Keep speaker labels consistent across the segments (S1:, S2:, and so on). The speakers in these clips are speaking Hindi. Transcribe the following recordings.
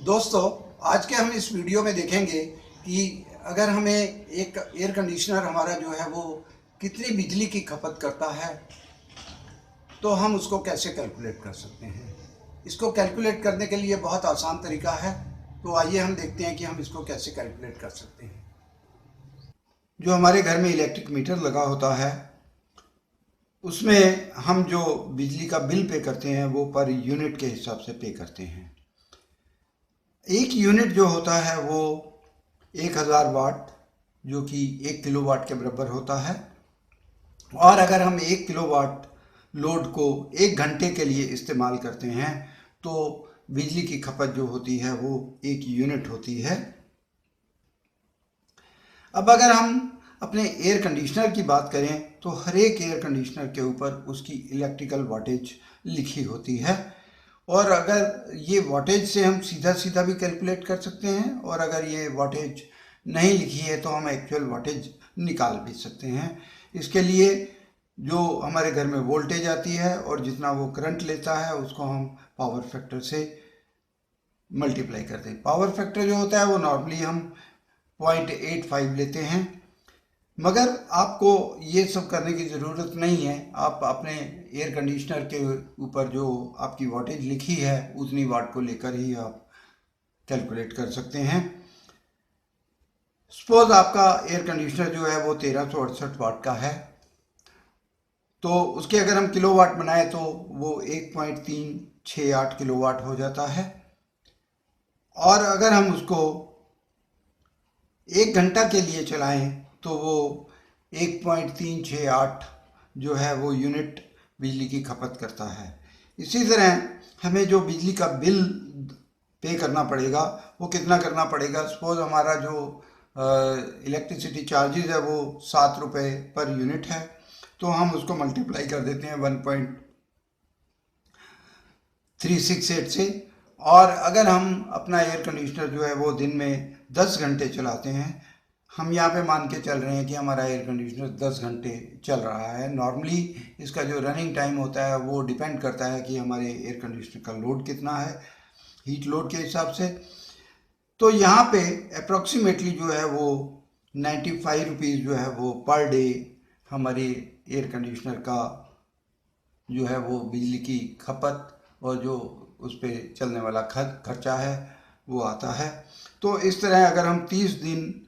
S1: दोस्तों, आज के हम इस वीडियो में देखेंगे कि अगर हमें एक एयर कंडीशनर हमारा जो है वो कितनी बिजली की खपत करता है तो हम उसको कैसे कैलकुलेट कर सकते हैं। इसको कैलकुलेट करने के लिए बहुत आसान तरीका है, तो आइए हम देखते हैं कि हम इसको कैसे कैलकुलेट कर सकते हैं। जो हमारे घर में इलेक्ट्रिक मीटर लगा होता है उसमें हम जो बिजली का बिल पे करते हैं वो पर यूनिट के हिसाब से पे करते हैं। एक यूनिट जो होता है वो 1000 वाट, जो कि 1 किलोवाट के बराबर होता है। और अगर हम 1 किलोवाट लोड को 1 घंटे के लिए इस्तेमाल करते हैं तो बिजली की खपत जो होती है वो 1 यूनिट होती है। अब अगर हम अपने एयर कंडीशनर की बात करें तो हर एक एयर कंडीशनर के ऊपर उसकी इलेक्ट्रिकल वाटेज लिखी होती है, और अगर ये वाटेज से हम सीधा सीधा भी कैलकुलेट कर सकते हैं, और अगर ये वाटेज नहीं लिखी है तो हम एक्चुअल वाटेज निकाल भी सकते हैं। इसके लिए जो हमारे घर में वोल्टेज आती है और जितना वो करंट लेता है उसको हम पावर फैक्टर से मल्टीप्लाई करते हैं। पावर फैक्टर जो होता है वो नॉर्मली हम 0.85 लेते हैं, मगर आपको ये सब करने की ज़रूरत नहीं है। आप अपने एयर कंडीशनर के ऊपर जो आपकी वाटेज लिखी है उतनी वाट को लेकर ही आप कैलकुलेट कर सकते हैं। सपोज आपका एयर कंडीशनर जो है वो 1368 वाट का है, तो उसके अगर हम किलोवाट बनाए तो वो 1.368 किलोवाट हो जाता है। और अगर हम उसको 1 घंटा के लिए चलाएं तो वो 1.368 जो है वो यूनिट बिजली की खपत करता है। इसी तरह हमें जो बिजली का बिल पे करना पड़ेगा वो कितना करना पड़ेगा। सपोज हमारा जो इलेक्ट्रिसिटी चार्जेस है वो 7 रुपये पर यूनिट है, तो हम उसको मल्टीप्लाई कर देते हैं 1.368 से। और अगर हम अपना एयर कंडीशनर जो है वो दिन में 10 घंटे चलाते हैं, हम यहाँ पे मान के चल रहे हैं कि हमारा एयर कंडीशनर 10 घंटे चल रहा है। नॉर्मली इसका जो रनिंग टाइम होता है वो डिपेंड करता है कि हमारे एयर कंडीशनर का लोड कितना है, हीट लोड के हिसाब से। तो यहाँ पे अप्रॉक्सीमेटली जो है वो 95 रुपीज़ जो है वो पर डे हमारे एयर कंडीशनर का जो है वो बिजली की खपत और जो उस पर चलने वाला खर्चा है वो आता है। तो इस तरह अगर हम 30 दिन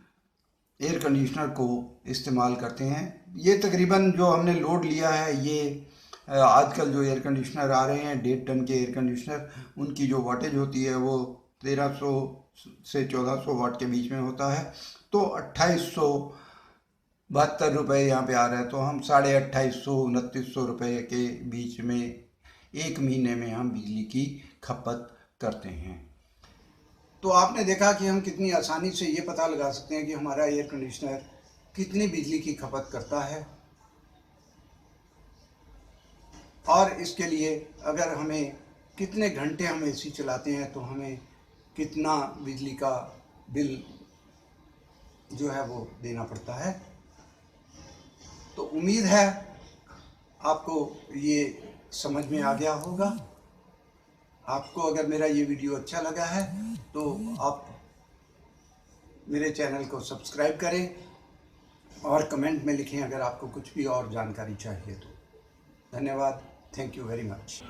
S1: एयर कंडीशनर को इस्तेमाल करते हैं, ये तकरीबन जो हमने लोड लिया है ये आजकल जो एयर कंडीशनर आ रहे हैं 1.5 टन के एयर कंडीशनर, उनकी जो वाटेज होती है वो 1300 से 1400 वाट के बीच में होता है। तो 2872 रुपये यहाँ पे आ रहा है, तो हम 2850-2900 रुपये के बीच में एक महीने में हम बिजली की खपत करते हैं। तो आपने देखा कि हम कितनी आसानी से ये पता लगा सकते हैं कि हमारा एयर कंडीशनर कितनी बिजली की खपत करता है, और इसके लिए अगर हमें कितने घंटे हम एसी चलाते हैं तो हमें कितना बिजली का बिल जो है वो देना पड़ता है। तो उम्मीद है आपको ये समझ में आ गया होगा। आपको अगर मेरा ये वीडियो अच्छा लगा है तो आप मेरे चैनल को सब्सक्राइब करें और कमेंट में लिखें अगर आपको कुछ भी और जानकारी चाहिए तो। धन्यवाद। Thank you very much.